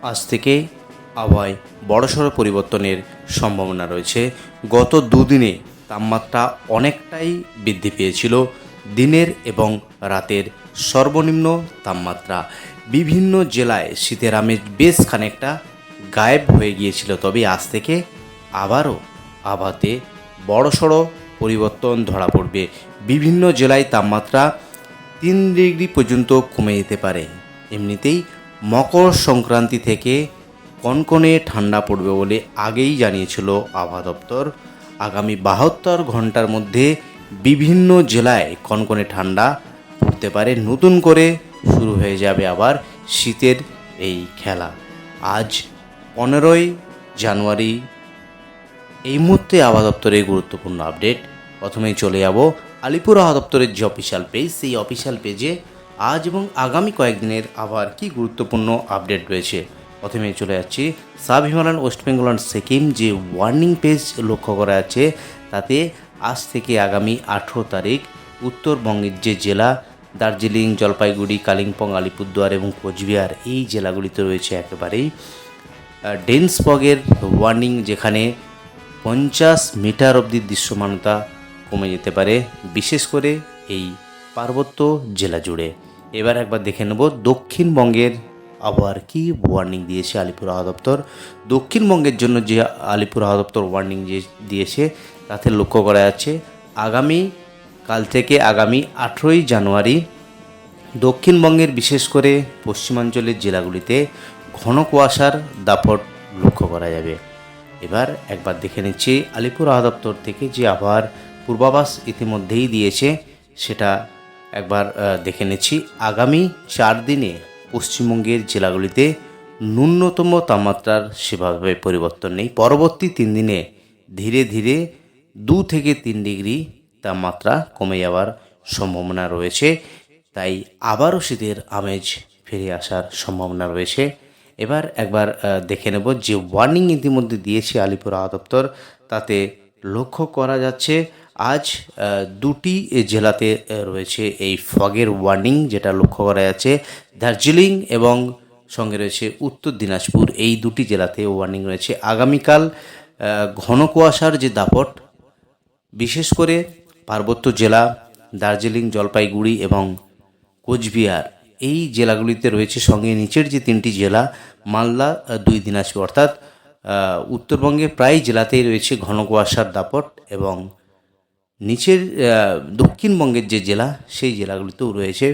আজ থেকে আবহাওয়ায় বড়সড় পরিবর্তনের সম্ভাবনা রয়েছে। গত দুদিনে তাপমাত্রা অনেকটাই বৃদ্ধি পেয়েছিল। দিনের এবং রাতের সর্বনিম্ন তাপমাত্রা বিভিন্ন জেলায় শীতের আমেজ বেশ খানিকটা গায়েব হয়ে গিয়েছিল। তবে আজ থেকে আবারও আবহাওয়াতে বড়সড় পরিবর্তন ধরা পড়বে। বিভিন্ন জেলায় তাপমাত্রা 3 ডিগ্রি পর্যন্ত কমে যেতে পারে। এমনিতেই মকর সংক্রান্তি থেকে কনকনে ঠান্ডা পড়বে বলে আগেই জানিয়েছিল আবহাওয়া দপ্তর। আগামী 72 ঘন্টার মধ্যে বিভিন্ন জেলায় কনকনে ঠান্ডা পড়তে পারে। নতুন করে শুরু হয়ে যাবে আবার শীতের এই খেলা। আজ 15ই জানুয়ারি। এই মুহূর্তে আবহাওয়া দপ্তরের গুরুত্বপূর্ণ আপডেট। প্রথমেই চলে যাব আলিপুর আবহাওয়া দপ্তরের যে অফিসিয়াল পেজ, সেই অফিসিয়াল পেজে আজ এবং আগামী কয়েকদিনের আবহাওয়ার কী গুরুত্বপূর্ণ আপডেট রয়েছে। প্রথমে চলে যাচ্ছি sub Himalayan, West Bengal and Sikkim যে ওয়ার্নিং পেজ লক্ষ্য করা যাচ্ছে, তাতে আজ থেকে আগামী 18 তারিখ উত্তরবঙ্গের যে জেলা দার্জিলিং, জলপাইগুড়ি, কালিম্পং, আলিপুরদুয়ার এবং কোচবিহার, এই জেলাগুলিতে রয়েছে একেবারেই ডেন্স ফগের ওয়ার্নিং, যেখানে 50 মিটার অবধি দৃশ্যমানতা কমে যেতে পারে, বিশেষ করে এই পার্বত্য জেলা জুড়ে। এবার একবার দেখে নেব দক্ষিণবঙ্গের আবহাওয়ার কি ওয়ার্নিং দিয়েছে আলিপুর আবহাওয়া দপ্তর। দক্ষিণবঙ্গের জন্য যে আলিপুর আবহাওয়া দপ্তর ওয়ার্নিং যে দিয়েছে, তাতে লক্ষ্য করা যাচ্ছে আগামী কাল থেকে আগামী 18ই জানুয়ারি দক্ষিণবঙ্গের বিশেষ করে পশ্চিমাঞ্চলের জেলাগুলিতে ঘন কুয়াশার দাপট লক্ষ্য করা যাবে। এবার একবার দেখে নিচ্ছি আলিপুর আবহাওয়া দপ্তর থেকে যে আবহাওয়ার পূর্বাভাস ইতিমধ্যেই দিয়েছে, সেটা একবার দেখে নিচ্ছি। আগামী 4 দিনে পশ্চিমবঙ্গের জেলাগুলিতে ন্যূনতম তাপমাত্রার সেভাবে পরিবর্তন নেই। পরবর্তী 3 দিনে ধীরে ধীরে 2 থেকে 3 ডিগ্রি তাপমাত্রা কমে যাওয়ার সম্ভাবনা রয়েছে। তাই আবারও শীতের আমেজ ফিরে আসার সম্ভাবনা রয়েছে। এবার একবার দেখে নেব যে ওয়ার্নিং ইতিমধ্যে দিয়েছে আলিপুর আবহাওয়া দপ্তর, তাতে লক্ষ্য করা যাচ্ছে আজ 2টি জেলাতে রয়েছে এই ফগের ওয়ার্নিং, যেটা লক্ষ্য করা যাচ্ছে দার্জিলিং এবং সঙ্গে রয়েছে উত্তর দিনাজপুর, এই 2টি জেলাতে ওয়ার্নিং রয়েছে। আগামীকাল ঘন কুয়াশার যে দাপট বিশেষ করে পার্বত্য জেলা দার্জিলিং, জলপাইগুড়ি এবং কোচবিহার, এই জেলাগুলিতে রয়েছে। সঙ্গে নিচের যে 3টি জেলা মালদা, 2 দিনাজপুর, অর্থাৎ উত্তরবঙ্গের প্রায় জেলাতেই রয়েছে ঘন কুয়াশার দাপট, এবং নিচের দক্ষিণবঙ্গের যে জেলা, সেই জেলাগুলিতেও রয়েছে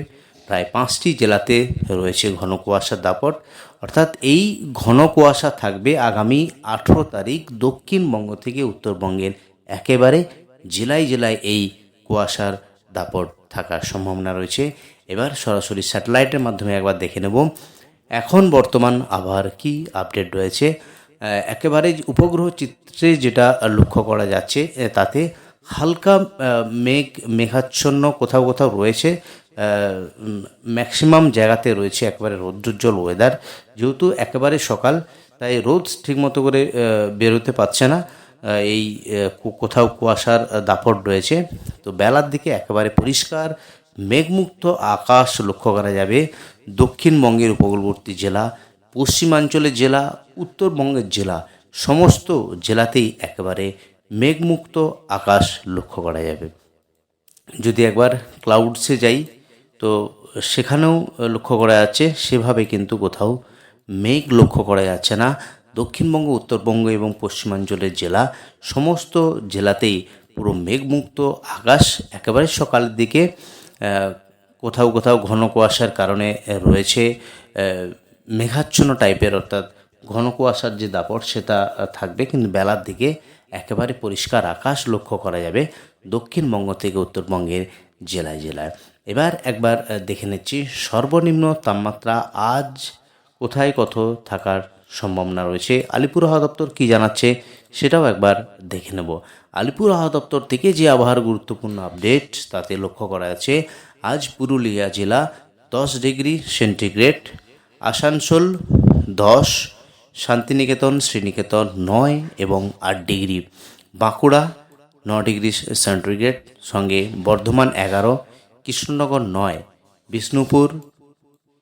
প্রায় 5টি জেলাতে রয়েছে ঘন কুয়াশার দাপট। অর্থাৎ এই ঘন কুয়াশা থাকবে আগামী 18 তারিখ দক্ষিণবঙ্গ থেকে উত্তরবঙ্গের একেবারে জেলায় জেলায় এই কুয়াশার দাপট থাকার সম্ভাবনা রয়েছে। এবার সরাসরি স্যাটেলাইটের মাধ্যমে একবার দেখে নেব এখন বর্তমান আবহাওয়ার কি আপডেট রয়েছে। একেবারে উপগ্রহ চিত্রে যেটা লক্ষ্য করা যাচ্ছে, তাতে হালকা মেঘাচ্ছন্ন কোথাও কোথাও রয়েছে, ম্যাক্সিমাম জায়গাতে রয়েছে একেবারে রৌদ্রোজ্জ্বল ওয়েদার। যেহেতু একেবারে সকাল, তাই রোদ ঠিকমতো করে বেরোতে পারছে না, এই কোথাও কুয়াশার দাপট রয়েছে। তো বেলার দিকে একেবারে পরিষ্কার মেঘমুক্ত আকাশ লক্ষ্য করা যাবে দক্ষিণবঙ্গের উপকূলবর্তী জেলা, পশ্চিমাঞ্চলের জেলা, উত্তরবঙ্গের জেলা, সমস্ত জেলাতেই একেবারে মেঘমুক্ত আকাশ লক্ষ্য করা যাবে। যদি একবার ক্লাউডসে যাই, তো সেখানেও লক্ষ্য করা যাচ্ছে সেভাবে কিন্তু কোথাও মেঘ লক্ষ্য করা যাচ্ছে না। দক্ষিণবঙ্গ, উত্তরবঙ্গ এবং পশ্চিমাঞ্চলের জেলা, সমস্ত জেলাতেই পুরো মেঘমুক্ত আকাশ। একেবারে সকালের দিকে কোথাও কোথাও ঘন কুয়াশার কারণে রয়েছে মেঘাচ্ছন্ন টাইপের, অর্থাৎ ঘন কুয়াশার যে দাপট সেটা থাকবে, কিন্তু বেলার দিকে একেবারে পরিষ্কার আকাশ লক্ষ্য করা যাবে দক্ষিণবঙ্গ থেকে উত্তরবঙ্গের জেলায় জেলায়। এবার একবার দেখে নিচ্ছি সর্বনিম্ন তাপমাত্রা আজ কোথায় কত থাকার সম্ভাবনা রয়েছে। আলিপুর আবহাওয়া দপ্তর কী জানাচ্ছে সেটাও একবার দেখে নেব। আলিপুর আবহাওয়া দপ্তর থেকে যে আবহাওয়ার গুরুত্বপূর্ণ আপডেট, তাতে লক্ষ্য করা যাচ্ছে আজ পুরুলিয়া জেলা 10 ডিগ্রি সেন্টিগ্রেড, আসানসোল 10, শান্তিনিকেতন, শ্রীনিকেতন 9 এবং 8 ডিগ্রি, বাঁকুড়া 9 ডিগ্রি সেন্টিগ্রেড, সঙ্গে বর্ধমান 11, কৃষ্ণনগর 9, বিষ্ণুপুর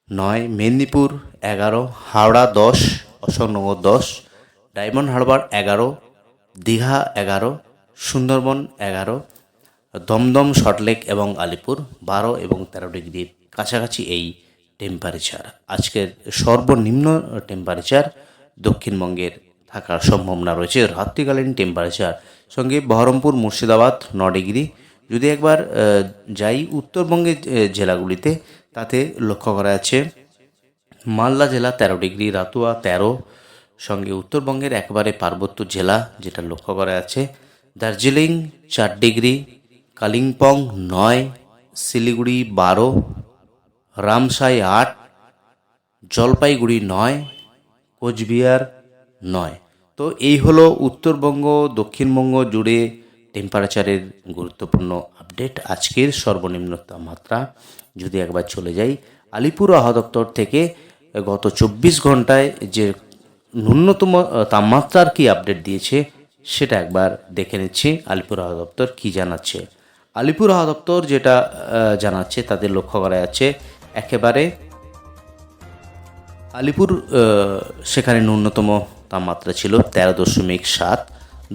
9, মেদিনীপুর 11, হাওড়া 10, অশোকনগর 10, ডায়মন্ড হারবার 11, দীঘা 11, সুন্দরবন 11, দমদম, সল্টলেক এবং আলিপুর 12 এবং 13 ডিগ্রির কাছাকাছি এই টেম্পারেচার। আজকের সর্বনিম্ন টেম্পারেচার দক্ষিণবঙ্গের থাকার সম্ভাবনা রয়েছে। রাত্রিকালীন টেম্পারেচার সঙ্গে বহরমপুর, মুর্শিদাবাদ 9 ডিগ্রি। যদি একবার যাই উত্তরবঙ্গের জেলাগুলিতে, তাতে লক্ষ্য করা যাচ্ছে মালদা জেলা 13 ডিগ্রি, রাতুয়া 13, সঙ্গে উত্তরবঙ্গের একেবারে পার্বত্য জেলা যেটা লক্ষ্য করা যাচ্ছে দার্জিলিং 4 ডিগ্রি, কালিম্পং 9, শিলিগুড়ি 12, রামসাই 8, জলপাইগুড়ি 9, কোচবিহার 9। তো এই হলো উত্তরবঙ্গ দক্ষিণবঙ্গ জুড়ে টেম্পারেচারের গুরুত্বপূর্ণ আপডেট। আজকের সর্বনিম্ন তাপমাত্রা যদি একবার চলে যাই আলিপুর আবহাওয়া দপ্তর থেকে গত 24 ঘন্টায় যে ন্যূনতম তাপমাত্রার কি আপডেট দিয়েছে সেটা একবার দেখে নিচ্ছি। আলিপুর আবহাওয়া দপ্তর কী জানাচ্ছে। আলিপুর আবহাওয়া দপ্তর যেটা জানাচ্ছে তাদের লক্ষ্য করা যাচ্ছে একেবারে আলিপুর সেখানে ন্যূনতম তাপমাত্রা ছিল 13.7,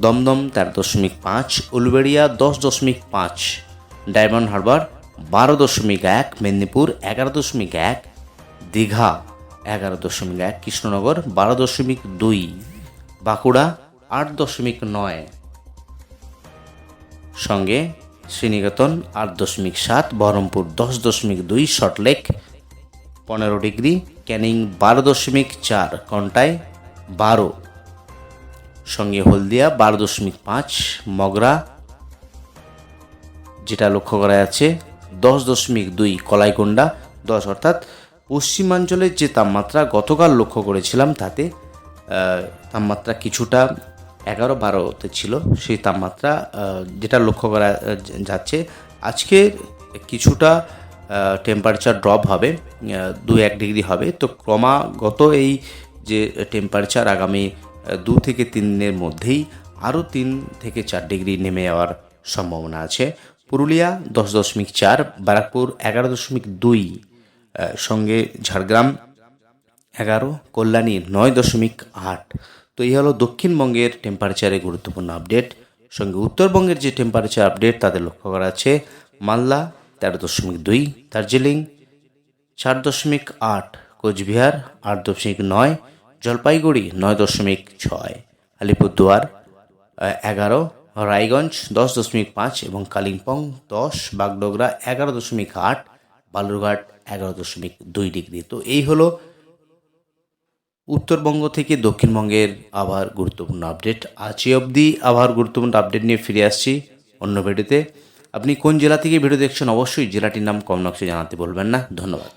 দমদম 13.5, উলুবেড়িয়া 10.5, ডায়মন্ড হারবার 12.1, মেদিনীপুর 11.1, দীঘা 11.1, কৃষ্ণনগর 12.2, বাঁকুড়া 8.9, সঙ্গে শ্রীনিকেতন 8.7, বহরমপুর 10.2, সল্টলেক 15 ডিগ্রি, ক্যানিং 12.4, কন্টাই 12, সঙ্গে হলদিয়া 12.5, মগরা যেটা লক্ষ্য করা যাচ্ছে 10.2, কলাইকুণ্ডা 10। অর্থাৎ পশ্চিমাঞ্চলের যে তাপমাত্রা গতকাল লক্ষ্য করেছিলাম তাতে তাপমাত্রা কিছুটা 11-12তে ছিল, সেই তাপমাত্রা যেটা লক্ষ্য করা যাচ্ছে আজকে কিছুটা টেম্পারেচার ড্রপ হবে, 2-1 ডিগ্রি হবে। তো ক্রমাগত এই যে টেম্পারেচার আগামী 2 থেকে 3 দিনের মধ্যেই আরও 3 থেকে 4 ডিগ্রি নেমে যাওয়ার সম্ভাবনা আছে। পুরুলিয়া 10.4, ব্যারাকপুর 11.2, সঙ্গে ঝাড়গ্রাম 11, কল্যাণী 9.8। তো এই হলো দক্ষিণবঙ্গের টেম্পারেচারের গুরুত্বপূর্ণ আপডেট। সঙ্গে উত্তরবঙ্গের যে টেম্পারেচার আপডেট তাদের লক্ষ্য করা আছে মালদা 13.2, দার্জিলিং 4.8, কোচবিহার 8.9, জলপাইগুড়ি 9.6, আলিপুরদুয়ার 11, রায়গঞ্জ 10.5 এবং কালিম্পং 10, বাগডোগরা 11.8, বালুরঘাট 11.2 ডিগ্রি। তো এই হলো উত্তরবঙ্গ থেকে দক্ষিণবঙ্গের আবহাওয়ার গুরুত্বপূর্ণ আপডেট। আজ অবধি আবহাওয়ার গুরুত্বপূর্ণ আপডেট নিয়ে ফিরে আসছি অন্য ভিডিওতে। আপনি কোন জেলা থেকে ভিডিও দেখছেন অবশ্যই জেলাটির নাম কমেন্ট বক্সে জানাতে বলবেন না। ধন্যবাদ।